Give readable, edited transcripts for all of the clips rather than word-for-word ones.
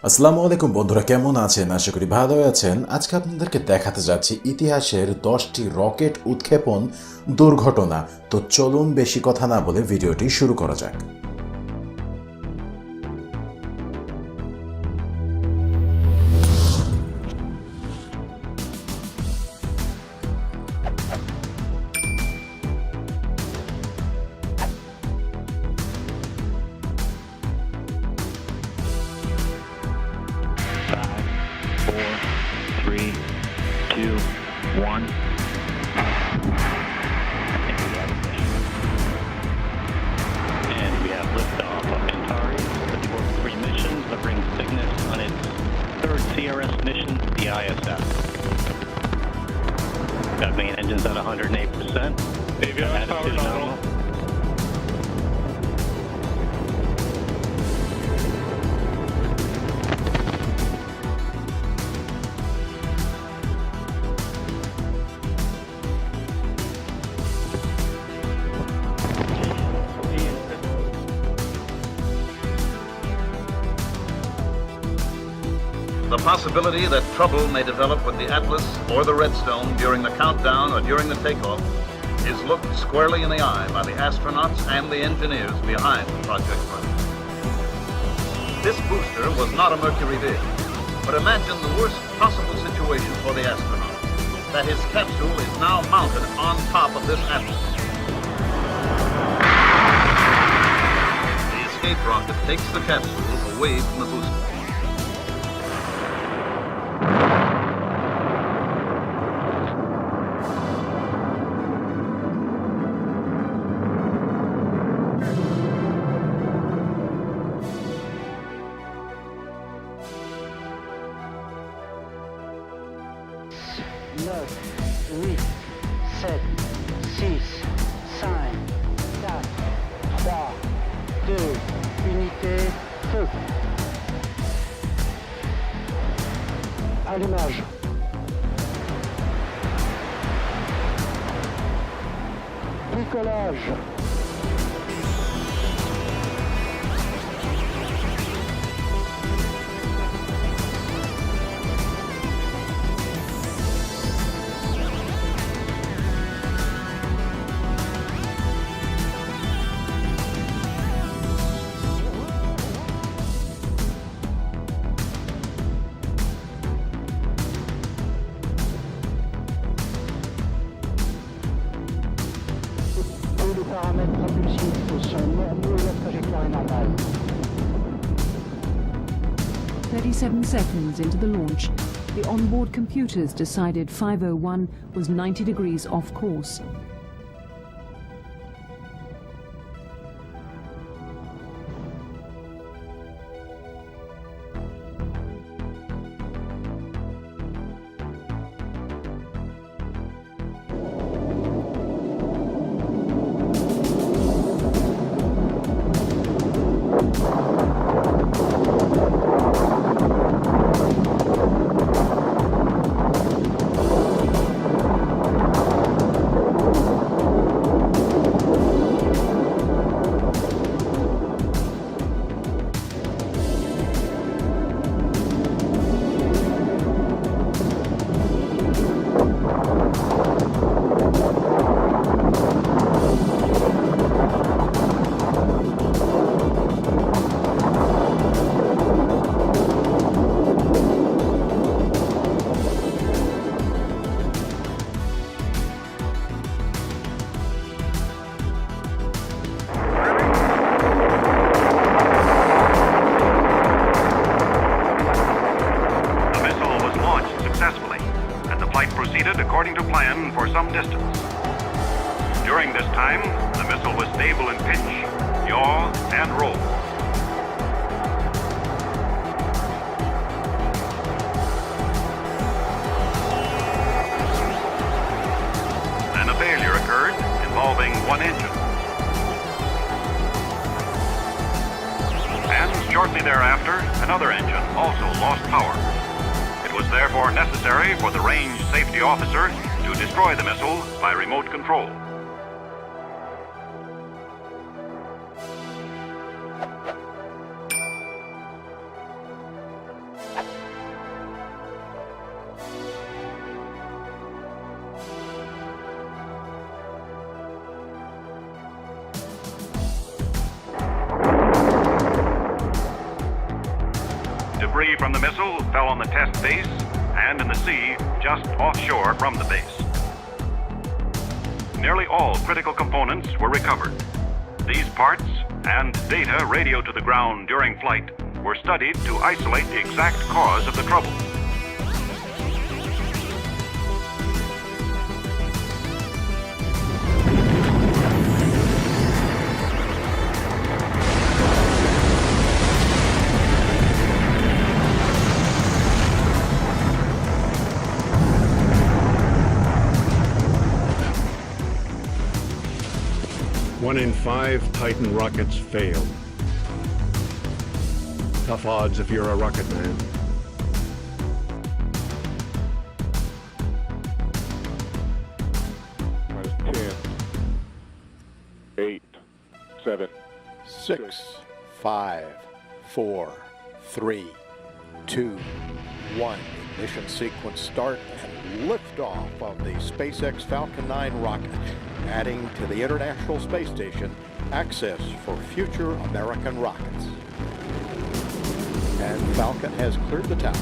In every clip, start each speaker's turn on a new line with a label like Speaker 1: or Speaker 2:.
Speaker 1: আসসালামু আলাইকুম বন্ধুরা, কেমন আছেন? আশা করি ভালো আছেন। আজকে আপনাদেরকে দেখাতে যাচ্ছি ইতিহাসের 10টি রকেট উৎক্ষেপণ দুর্ঘটনা। তো চলুন বেশি কথা না বলে ভিডিওটি শুরু করা যাক।
Speaker 2: Mission, the ISS. Got main engines at 108%.
Speaker 3: Avionics power nominal.
Speaker 4: The possibility that trouble may develop with the Atlas or the Redstone during the countdown or during the takeoff is looked squarely in the eye by the astronauts and the engineers behind Project Earth. This booster was not a Mercury dig, but imagine the worst possible situation for the astronaut, that his capsule is now mounted on top of this Atlas. The escape rocket takes the capsule away from the booster.
Speaker 5: Neuf, 8, 7, 6, 5, 4, 3, 2, unité, feu. Allumage. Décollage. Les paramètres propulsifs sont normaux et la trajectoire est normale.
Speaker 6: 37 seconds into the launch, the onboard computers decided 501 was 90 degrees off course.
Speaker 7: Proceeded according to plan for some distance. During this time, the missile was stable in pitch, yaw, and roll. Then a failure occurred involving one engine. And shortly thereafter, another engine also lost power. It was therefore necessary for the range safety officer to destroy the missile by remote control. Debris from the missile fell on the test base and in the sea just offshore from the base. Nearly all critical components were recovered. These parts and data radioed to the ground during flight were studied to isolate the exact cause of the trouble.
Speaker 3: One in 5 Titan rockets fail. Tough odds if you're a rocket man.
Speaker 8: Minus 10, 8, 7,
Speaker 9: 6, 5, 4, 3, 2, 1. Ignition sequence start and liftoff of the SpaceX Falcon 9 rocket, adding to the International Space Station access for future American rockets. And Falcon has cleared the tower.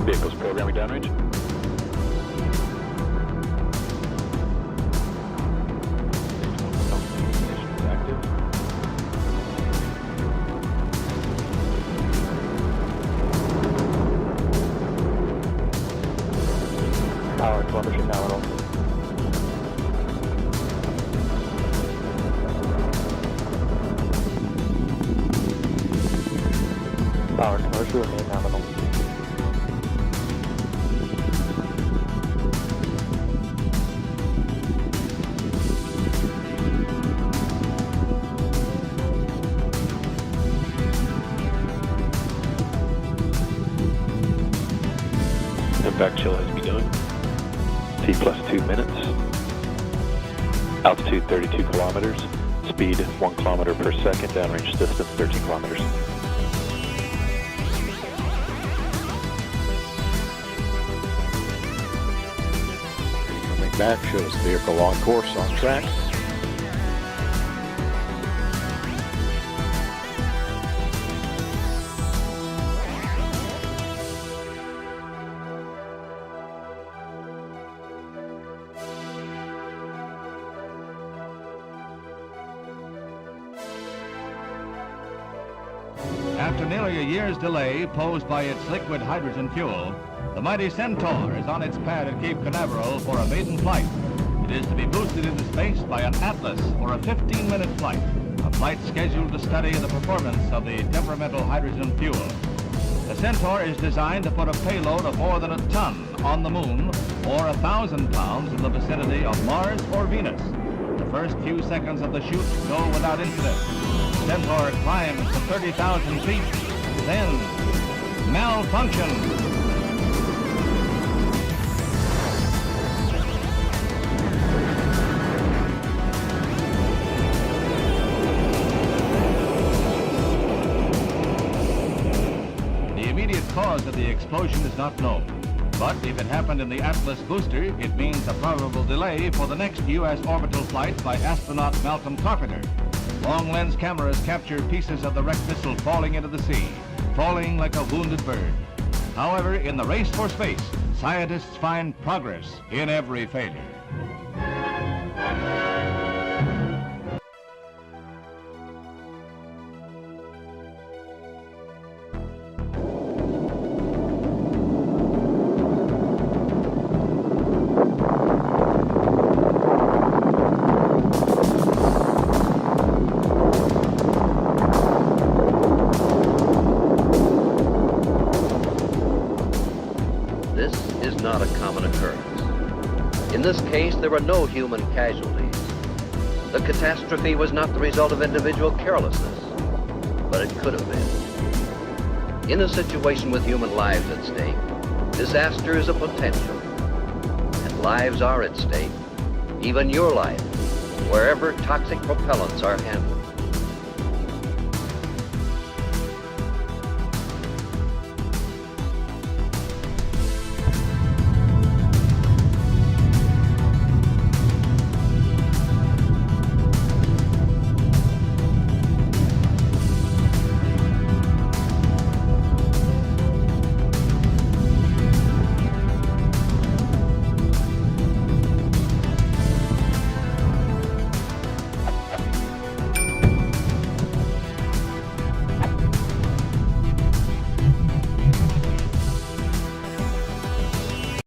Speaker 8: vehicles programming downrange.
Speaker 5: Power telemetry nominal. Power telemetry remain nominal.
Speaker 10: Impact chill has begun. T plus 2 minutes. Altitude 32 kilometers. Speed 1 kilometer per second. Downrange distance 13 kilometers.
Speaker 9: Coming back shows vehicle on course, on track.
Speaker 11: After nearly a year's delay posed by its liquid hydrogen fuel, the mighty Centaur is on its pad at Cape Canaveral for a maiden flight. It is to be boosted into space by an Atlas for a 15-minute flight, a flight scheduled to study the performance of the temperamental hydrogen fuel. The Centaur is designed to put a payload of more than a ton on the moon or 1,000 pounds in the vicinity of Mars or Venus. The first few seconds of the shoot go without incident. Centaur climbs to 30,000 feet, then malfunction. The immediate cause of the explosion is not known, but if it happened in the Atlas booster, it means a probable delay for the next U.S. orbital flight by astronaut Malcolm Carpenter. Long-lens cameras capture pieces of the wrecked missile falling into the sea, falling like a wounded bird. However, in the race for space, scientists find progress in every failure.
Speaker 12: Not a common occurrence. In this case, there were no human casualties. The catastrophe was not the result of individual carelessness, but it could have been. In a situation with human lives at stake, disaster is a potential, and lives are at stake, even your life, wherever toxic propellants are handled.